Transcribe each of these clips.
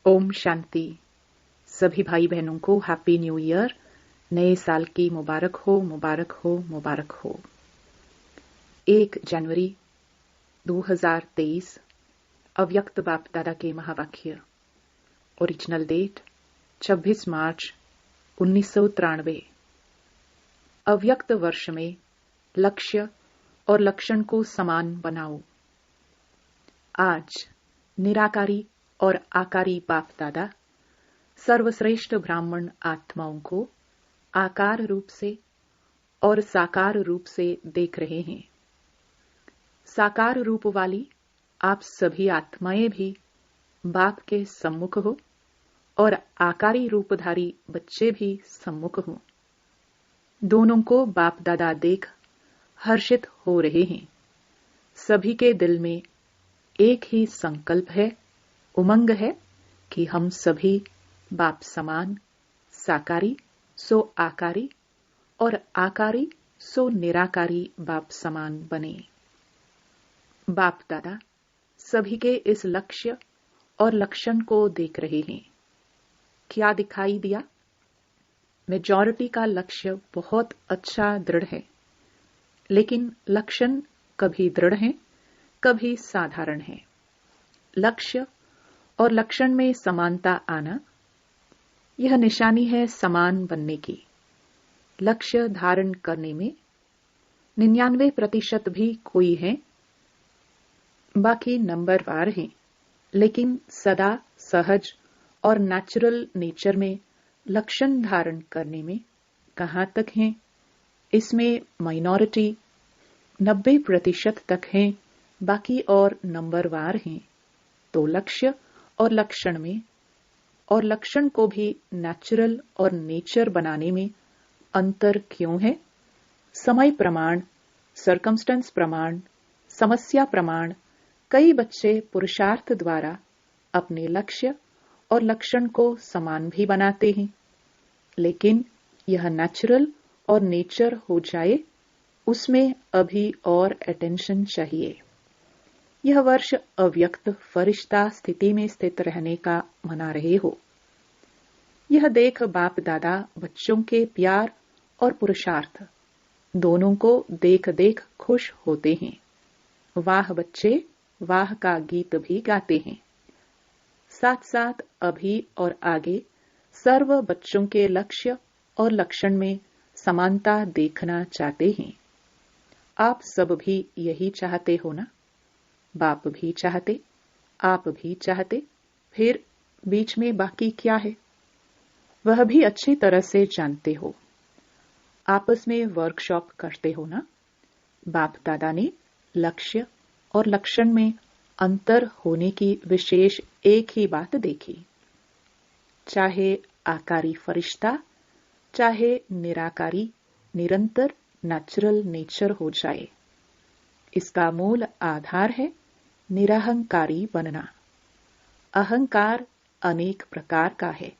ओम शांति। सभी भाई बहनों को हैप्पी न्यू ईयर, नए साल की मुबारक हो, मुबारक हो, मुबारक हो। 1 जनवरी 2023 अव्यक्त बाप दादा के महावाक्य। ओरिजिनल डेट 26 मार्च 1993। अव्यक्त वर्ष में लक्ष्य और लक्षण को समान बनाओ। आज निराकारी और आकारी बाप दादा सर्वश्रेष्ठ ब्राह्मण आत्माओं को आकार रूप से और साकार रूप से देख रहे हैं। साकार रूप वाली आप सभी आत्माएं भी बाप के सम्मुख हो और आकारी रूपधारी बच्चे भी सम्मुख हो। दोनों को बाप दादा देख हर्षित हो रहे हैं। सभी के दिल में एक ही संकल्प है, उमंग है कि हम सभी बाप समान, साकारी सो आकारी और आकारी सो निराकारी बाप समान बने। बाप दादा सभी के इस लक्ष्य और लक्षण को देख रहे हैं। क्या दिखाई दिया? मेजॉरिटी का लक्ष्य बहुत अच्छा दृढ़ है, लेकिन लक्षण कभी दृढ़ है, कभी साधारण है। लक्ष्य और लक्षण में समानता आना, यह निशानी है समान बनने की। लक्ष्य धारण करने में 99% भी कोई है, बाकी नंबरवार हैं, लेकिन सदा सहज और नेचुरल नेचर में लक्षण धारण करने में कहां तक हैं? इसमें माइनॉरिटी 90% तक हैं, बाकी और नंबरवार हैं। तो लक्ष्य और लक्षण में और लक्षण को भी नेचुरल और नेचर बनाने में अंतर क्यों है? समय प्रमाण, सर्कमस्टेंस प्रमाण, समस्या प्रमाण कई बच्चे पुरुषार्थ द्वारा अपने लक्ष्य और लक्षण को समान भी बनाते हैं, लेकिन यह नेचुरल और नेचर हो जाए, उसमें अभी और अटेंशन चाहिए। यह वर्ष अव्यक्त फरिश्ता स्थिति में स्थित रहने का मना रहे हो। यह देख बाप दादा बच्चों के प्यार और पुरुषार्थ दोनों को देख देख खुश होते हैं। वाह बच्चे वाह का गीत भी गाते हैं। साथ साथ अभी और आगे सर्व बच्चों के लक्ष्य और लक्षण में समानता देखना चाहते हैं। आप सब भी यही चाहते हो ना? बाप भी चाहते, आप भी चाहते, फिर बीच में बाकी क्या है? वह भी अच्छी तरह से जानते हो। आपस में वर्कशॉप करते हो ना? बाप दादा ने लक्ष्य और लक्षण में अंतर होने की विशेष एक ही बात देखी। चाहे आकारी फरिश्ता, चाहे निराकारी निरंतर नेचुरल नेचर हो जाए, इसका मूल आधार है निरहंकारी बनना। अहंकार अनेक प्रकार का है।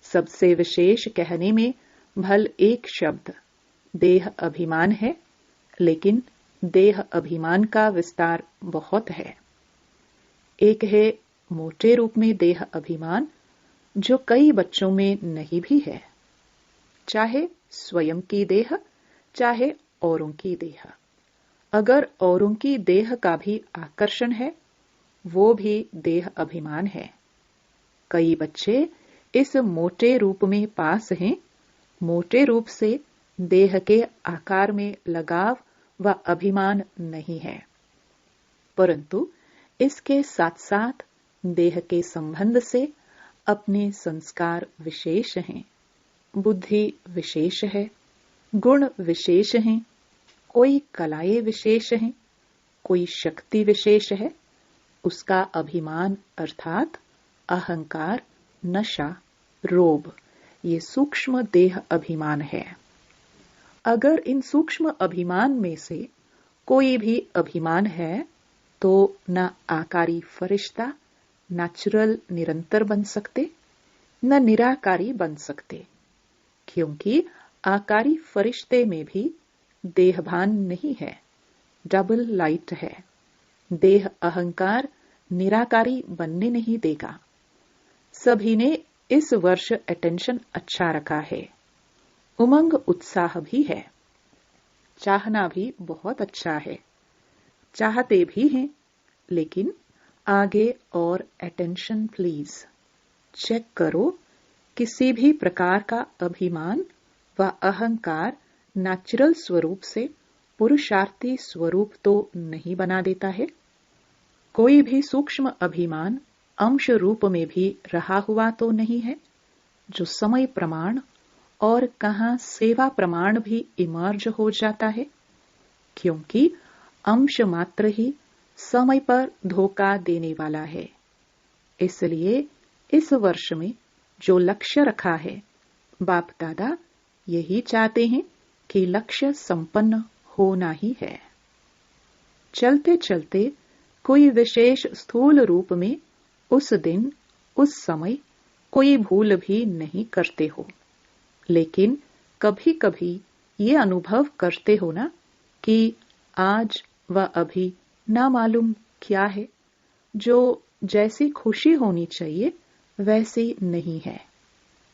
सबसे विशेष कहने में भल एक शब्द देह अभिमान है, लेकिन देह अभिमान का विस्तार बहुत है। एक है मोटे रूप में देह अभिमान, जो कई बच्चों में नहीं भी है, चाहे स्वयं की देह, चाहे औरों की देह। अगर औरों की देह का भी आकर्षण है, वो भी देह अभिमान है। कई बच्चे इस मोटे रूप में पास हैं। मोटे रूप से देह के आकार में लगाव व अभिमान नहीं है, परंतु इसके साथ साथ देह के संबंध से अपने संस्कार विशेष हैं, बुद्धि विशेष है, गुण विशेष हैं, कोई कलाएं विशेष हैं, कोई शक्ति विशेष है। उसका अभिमान अर्थात अहंकार, नशा, रोब, ये सूक्ष्म देह अभिमान है। अगर इन सूक्ष्म अभिमान में से कोई भी अभिमान है, तो न आकारी फरिश्ता नेचुरल निरंतर बन सकते, न निराकारी बन सकते, क्योंकि आकारी फरिश्ते में भी देहभान नहीं है, डबल लाइट है। देह अहंकार निराकारी बनने नहीं देगा। सभी ने इस वर्ष अटेंशन अच्छा रखा है। उमंग उत्साह भी है। चाहना भी बहुत अच्छा है। चाहते भी हैं, लेकिन आगे और अटेंशन प्लीज। चेक करो, किसी भी प्रकार का अभिमान व अहंकार नेचुरल स्वरूप से पुरुषार्थी स्वरूप तो नहीं बना देता है। कोई भी सूक्ष्म अभिमान अंश रूप में भी रहा हुआ तो नहीं है, जो समय प्रमाण और कहां सेवा प्रमाण भी इमर्ज हो जाता है, क्योंकि अंश मात्र ही समय पर धोखा देने वाला है। इसलिए इस वर्ष में जो लक्ष्य रखा है, बाप दादा यही चाहते हैं कि लक्ष्य संपन्न होना ही है। चलते चलते कोई विशेष स्थूल रूप में उस दिन उस समय कोई भूल भी नहीं करते हो, लेकिन कभी कभी ये अनुभव करते हो ना कि आज व अभी ना मालूम क्या है, जो जैसी खुशी होनी चाहिए वैसी नहीं है।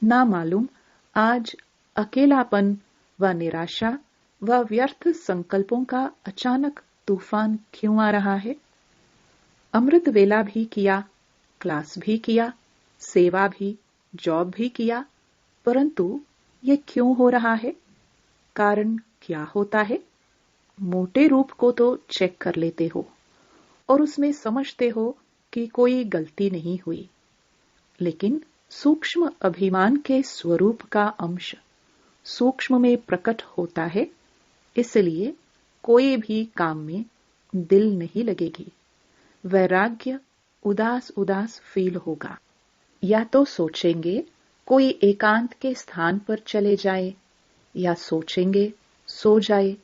ना मालूम आज अकेलापन व निराशा व व्यर्थ संकल्पों का अचानक तूफान क्यों आ रहा है। अमृत वेला भी किया, क्लास भी किया, सेवा भी, जॉब भी किया, परंतु ये क्यों हो रहा है? कारण क्या होता है? मोटे रूप को तो चेक कर लेते हो और उसमें समझते हो कि कोई गलती नहीं हुई, लेकिन सूक्ष्म अभिमान के स्वरूप का अंश सूक्ष्म में प्रकट होता है, इसलिए कोई भी काम में दिल नहीं लगेगी। वैराग्य उदास उदास फील होगा। या तो सोचेंगे कोई एकांत के स्थान पर चले जाए, या सोचेंगे सो जाए,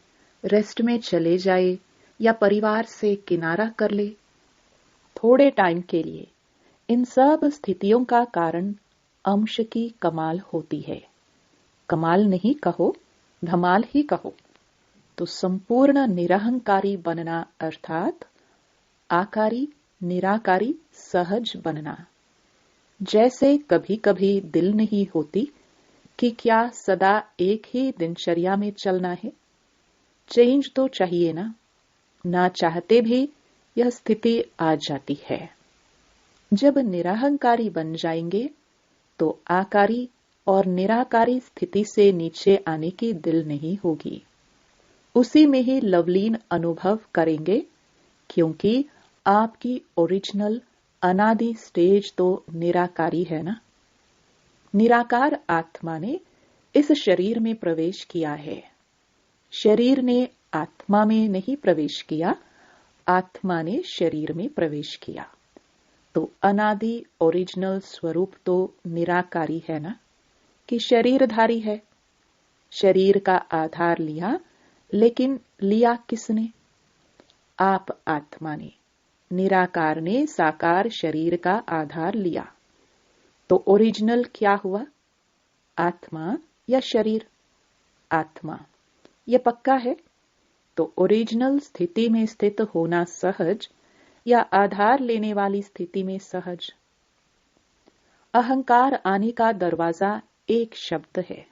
रेस्ट में चले जाए, या परिवार से किनारा कर ले थोड़े टाइम के लिए। इन सब स्थितियों का कारण अंश की कमाल होती है। कमाल नहीं कहो, धमाल ही कहो। तो संपूर्ण निरहंकारी बनना अर्थात आकारी, निराकारी, सहज बनना। जैसे कभी कभी दिल नहीं होती कि क्या सदा एक ही दिनचर्या में चलना है। चेंज तो चाहिए ना। ना चाहते भी यह स्थिति आ जाती है। जब निरहंकारी बन जाएंगे तो आकारी और निराकारी स्थिति से नीचे आने की दिल नहीं होगी। उसी में ही लवलीन अनुभव करेंगे, क्योंकि आपकी ओरिजिनल अनादि स्टेज तो निराकारी है ना। निराकार आत्मा ने इस शरीर में प्रवेश किया है। शरीर ने आत्मा में नहीं प्रवेश किया, आत्मा ने शरीर में प्रवेश किया। तो अनादि ओरिजिनल स्वरूप तो निराकारी है ना, कि शरीरधारी है। शरीर का आधार लिया, लेकिन लिया किसने? आप आत्मा ने। निराकार ने साकार शरीर का आधार लिया। तो ओरिजिनल क्या हुआ? आत्मा या शरीर? आत्मा। यह पक्का है। तो ओरिजिनल स्थिति में स्थित होना सहज या आधार लेने वाली स्थिति में सहज? अहंकार आने का दरवाजा एक शब्द है।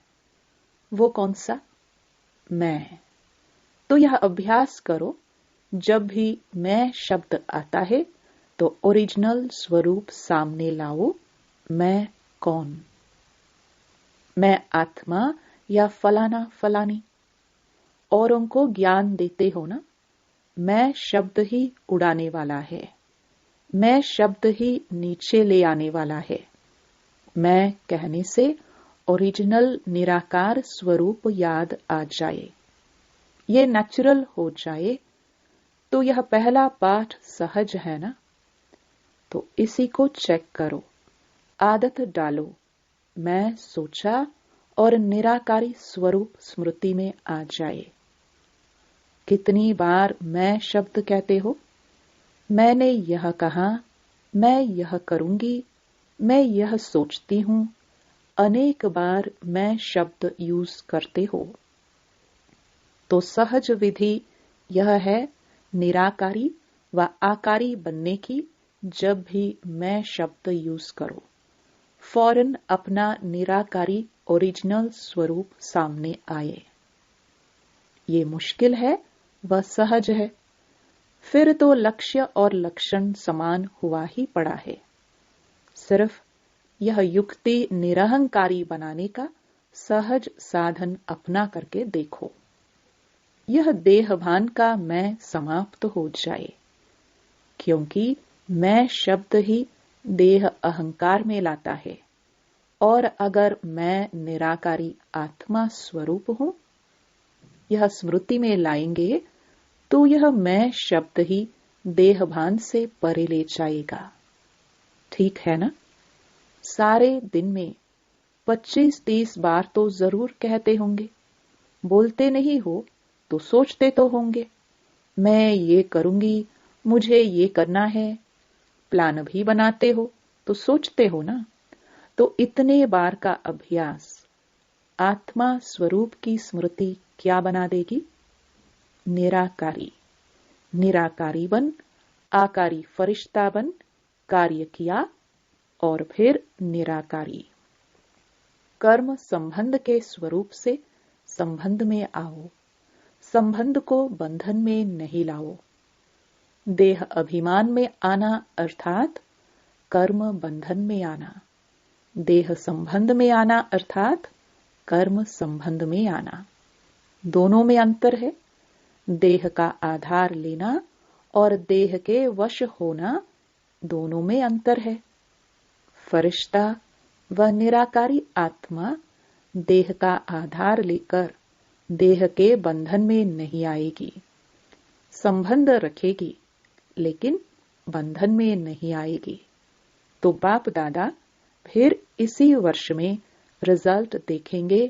वो कौन सा? मैं। तो यह अभ्यास करो, जब भी मैं शब्द आता है तो ओरिजिनल स्वरूप सामने लाओ। मैं कौन? मैं आत्मा या फलाना फलानी? औरों को ज्ञान देते हो ना। मैं शब्द ही उड़ाने वाला है। मैं शब्द ही नीचे ले आने वाला है। मैं कहने से ओरिजिनल निराकार स्वरूप याद आ जाए, ये नेचुरल हो जाए, तो यह पहला पाठ सहज है ना। तो इसी को चेक करो, आदत डालो। मैं सोचा और निराकारी स्वरूप स्मृति में आ जाए। कितनी बार मैं शब्द कहते हो? मैंने यह कहा, मैं यह करूंगी, मैं यह सोचती हूं। अनेक बार मैं शब्द यूज करते हो। तो सहज विधि यह है निराकारी व आकारी बनने की। जब भी मैं शब्द यूज करो फौरन अपना निराकारी ओरिजिनल स्वरूप सामने आए। ये मुश्किल है, वह सहज है। फिर तो लक्ष्य और लक्षण समान हुआ ही पड़ा है। सिर्फ यह युक्ति निरहंकारी बनाने का सहज साधन अपना करके देखो। यह देहभान का मैं समाप्त हो जाए, क्योंकि मैं शब्द ही देह अहंकार में लाता है। और अगर मैं निराकारी आत्मा स्वरूप हूं, यह स्मृति में लाएंगे तो यह मैं शब्द ही देहभान से परे ले जाएगा। ठीक है ना? सारे दिन में 25-30 बार तो जरूर कहते होंगे। बोलते नहीं हो तो सोचते तो होंगे, मैं ये करूंगी, मुझे ये करना है। प्लान भी बनाते हो तो सोचते हो ना। तो इतने बार का अभ्यास आत्मा स्वरूप की स्मृति क्या बना देगी? निराकारी। निराकारी बन, आकारी फरिश्ता बन, कार्य किया और फिर निराकारी। कर्म संबंध के स्वरूप से संबंध में आओ। संबंध को बंधन में नहीं लाओ। देह अभिमान में आना अर्थात कर्म बंधन में आना। देह संबंध में आना अर्थात कर्म संबंध में आना। दोनों में अंतर है। देह का आधार लेना और देह के वश होना, दोनों में अंतर है। फरिश्ता व निराकारी आत्मा देह का आधार लेकर देह के बंधन में नहीं आएगी। संबंध रखेगी लेकिन बंधन में नहीं आएगी। तो बाप दादा फिर इसी वर्ष में रिजल्ट देखेंगे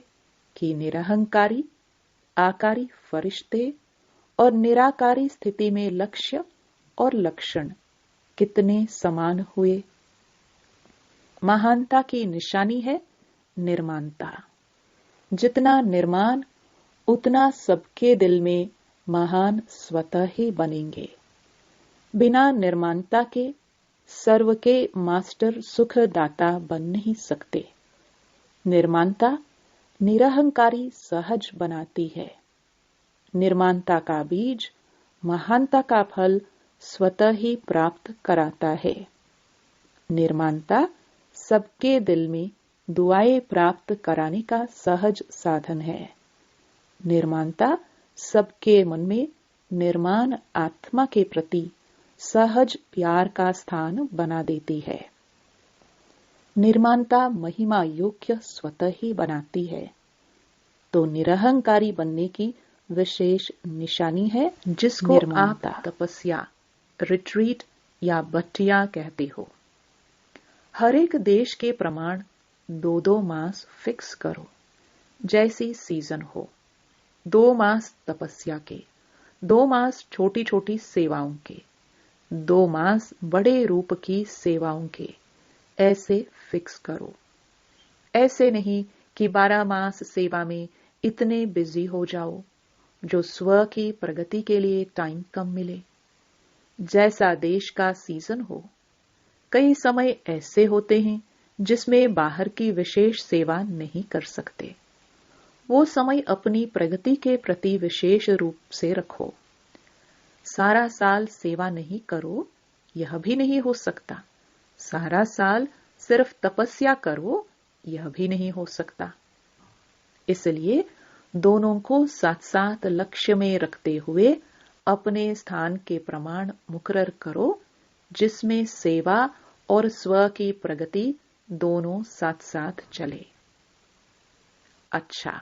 कि निरहंकारी, आकारी फरिश्ते और निराकारी स्थिति में लक्ष्य और लक्षण कितने समान हुए। महानता की निशानी है निर्माणता। जितना निर्माण उतना सबके दिल में महान स्वतः ही बनेंगे। बिना निर्माणता के सर्व के मास्टर सुखदाता बन नहीं सकते। निर्माणता निरहंकारी सहज बनाती है। निर्माणता का बीज महानता का फल स्वतः ही प्राप्त कराता है। निर्माणता सबके दिल में दुआएं प्राप्त कराने का सहज साधन है। निर्माणता सबके मन में निर्माण आत्मा के प्रति सहज प्यार का स्थान बना देती है। निर्माणता महिमा योग्य स्वतः ही बनाती है। तो निरहंकारी बनने की विशेष निशानी है, जिसको आप तपस्या, रिट्रीट या बटिया कहते हो। हर एक देश के प्रमाण 2-2 मास फिक्स करो, जैसी सीजन हो। 2 मास तपस्या के, 2 मास छोटी छोटी सेवाओं के, 2 मास बड़े रूप की सेवाओं के, ऐसे फिक्स करो। ऐसे नहीं कि 12 मास सेवा में इतने बिजी हो जाओ जो स्व की प्रगति के लिए टाइम कम मिले। जैसा देश का सीजन हो। कई समय ऐसे होते हैं जिसमें बाहर की विशेष सेवा नहीं कर सकते। वो समय अपनी प्रगति के प्रति विशेष रूप से रखो। सारा साल सेवा नहीं करो, यह भी नहीं हो सकता। सारा साल सिर्फ तपस्या करो, यह भी नहीं हो सकता। इसलिए दोनों को साथ साथ लक्ष्य में रखते हुए अपने स्थान के प्रमाण मुकर्रर करो, जिसमें सेवा और स्व की प्रगति दोनों साथ साथ चले। अच्छा,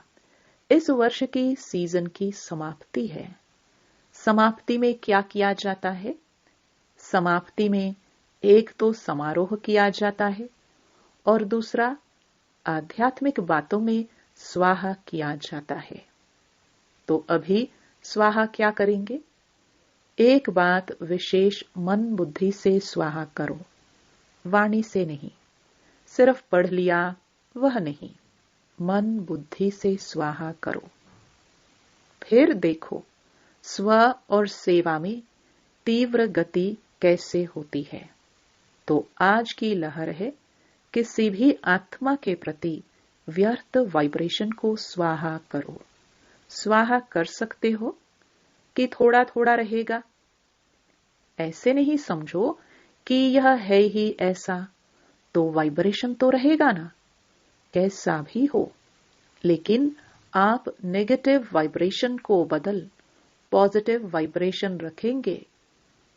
इस वर्ष की सीजन की समाप्ति है। समाप्ति में क्या किया जाता है? समाप्ति में एक तो समारोह किया जाता है और दूसरा आध्यात्मिक बातों में स्वाहा किया जाता है। तो अभी स्वाहा क्या करेंगे? एक बात विशेष मन बुद्धि से स्वाहा करो, वाणी से नहीं। सिर्फ पढ़ लिया वह नहीं, मन बुद्धि से स्वाहा करो। फिर देखो स्व और सेवा में तीव्र गति कैसे होती है। तो आज की लहर है किसी भी आत्मा के प्रति व्यर्थ वाइब्रेशन को स्वाहा करो। स्वाहा कर सकते हो कि थोड़ा थोड़ा रहेगा? ऐसे नहीं समझो कि यह है ही ऐसा, तो वाइब्रेशन तो रहेगा ना, कैसा भी हो। लेकिन आप नेगेटिव वाइब्रेशन को बदल पॉजिटिव वाइब्रेशन रखेंगे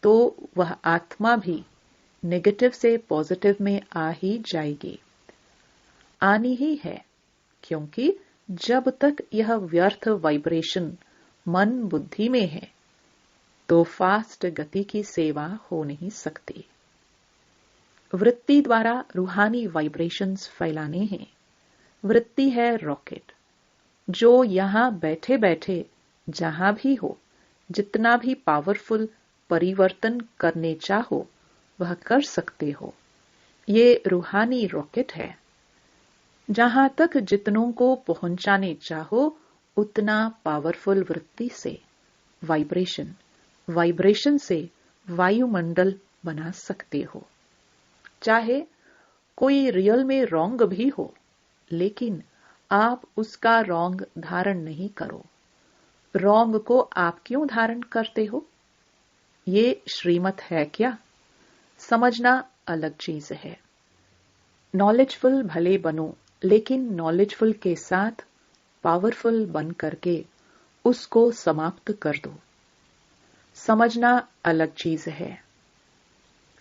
तो वह आत्मा भी नेगेटिव से पॉजिटिव में आ ही जाएगी, आनी ही है। क्योंकि जब तक यह व्यर्थ वाइब्रेशन मन बुद्धि में है तो फास्ट गति की सेवा हो नहीं सकती। वृत्ति द्वारा रूहानी वाइब्रेशंस फैलाने हैं। वृत्ति है रॉकेट, जो यहां बैठे बैठे जहां भी हो, जितना भी पावरफुल परिवर्तन करने चाहो वह कर सकते हो। ये रूहानी रॉकेट है। जहां तक जितनों को पहुंचाने चाहो उतना पावरफुल वृत्ति से वाइब्रेशन से वायुमंडल बना सकते हो। चाहे कोई रियल में रॉन्ग भी हो, लेकिन आप उसका रॉन्ग धारण नहीं करो। रॉन्ग को आप क्यों धारण करते हो? ये श्रीमत है क्या? समझना अलग चीज है। नॉलेजफुल भले बनो, लेकिन नॉलेजफुल के साथ पावरफुल बन करके उसको समाप्त कर दो। समझना अलग चीज है,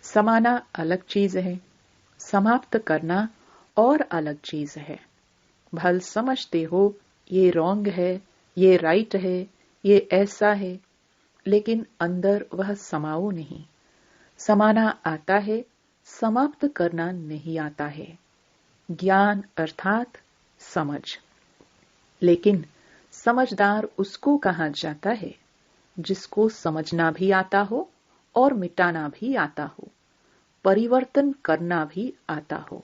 समाना अलग चीज है, समाप्त करना और अलग चीज है। भल समझते हो ये रॉन्ग है, ये राइट है, ये ऐसा है, लेकिन अंदर वह समाओ नहीं। समाना आता है, समाप्त करना नहीं आता है। ज्ञान अर्थात समझ। लेकिन समझदार उसको कहा जाता है जिसको समझना भी आता हो और मिटाना भी आता हो, परिवर्तन करना भी आता हो।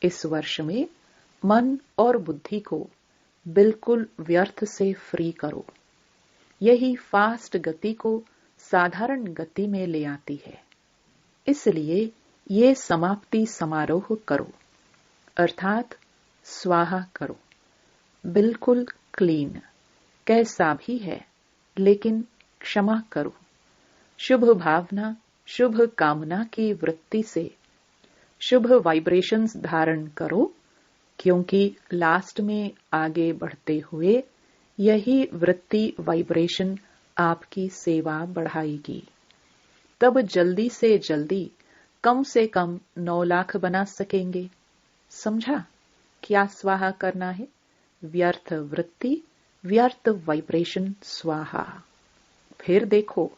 इस वर्ष में मन और बुद्धि को बिल्कुल व्यर्थ से फ्री करो। यही फास्ट गति को साधारण गति में ले आती है। इसलिए ये समाप्ति समारोह करो, अर्थात स्वाहा करो। बिल्कुल क्लीन, कैसा भी है, लेकिन क्षमा करो। शुभ भावना, शुभ कामना की वृत्ति से शुभ वाइब्रेशंस धारण करो, क्योंकि लास्ट में आगे बढ़ते हुए यही वृत्ति वाइब्रेशन आपकी सेवा बढ़ाएगी। तब जल्दी से जल्दी कम से कम 9 लाख बना सकेंगे। समझा क्या स्वाहा करना है? व्यर्थ वृत्ति, व्यर्थ वाइब्रेशन स्वाहा। फिर देखो,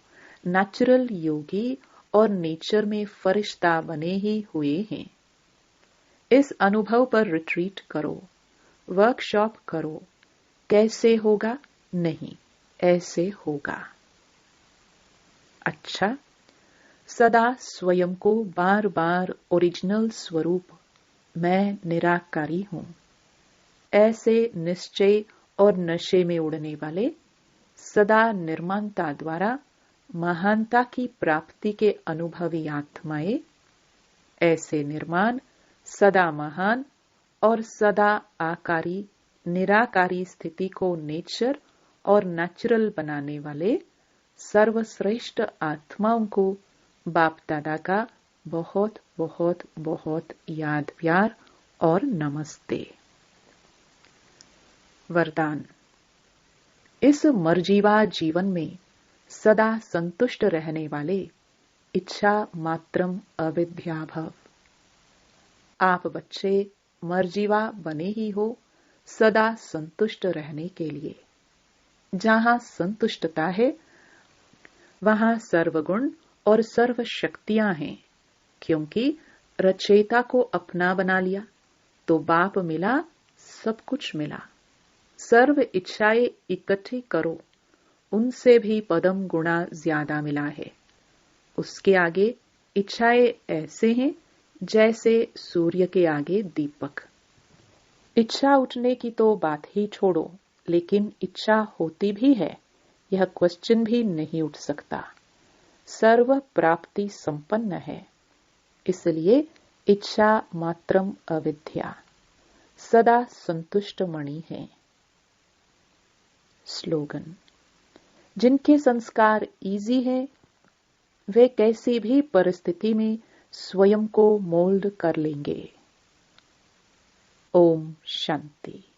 नेचुरल योगी और नेचर में फरिश्ता बने ही हुए हैं। इस अनुभव पर रिट्रीट करो, वर्कशॉप करो। कैसे होगा? नहीं, ऐसे होगा। अच्छा, सदा स्वयं को बार बार ओरिजिनल स्वरूप मैं निराकारी हूं, ऐसे निश्चय और नशे में उड़ने वाले सदा निर्माणता द्वारा महानता की प्राप्ति के अनुभवी आत्माएं, ऐसे निर्माण सदा महान और सदा आकारी निराकारी स्थिति को नेचर और नेचुरल बनाने वाले सर्वश्रेष्ठ आत्माओं को बाप दादा का बहुत बहुत बहुत याद प्यार और नमस्ते। वरदान। इस मर्जीवा जीवन में सदा संतुष्ट रहने वाले इच्छा मात्रम अविद्या भव। आप बच्चे मर्जीवा बने ही हो सदा संतुष्ट रहने के लिए। जहां संतुष्टता है वहां सर्वगुण और सर्व शक्तियां हैं, क्योंकि रचयिता को अपना बना लिया तो बाप मिला, सब कुछ मिला। सर्व इच्छाएं इकट्ठी करो, उनसे भी पदम गुणा ज्यादा मिला है। उसके आगे इच्छाएं ऐसे हैं जैसे सूर्य के आगे दीपक। इच्छा उठने की तो बात ही छोड़ो, लेकिन इच्छा होती भी है यह क्वेश्चन भी नहीं उठ सकता। सर्व प्राप्ति संपन्न है, इसलिए इच्छा मात्रम अविद्या, सदा संतुष्ट मणि है। स्लोगन। जिनके संस्कार इजी है वे कैसी भी परिस्थिति में स्वयं को मोल्ड कर लेंगे। ओम शांति।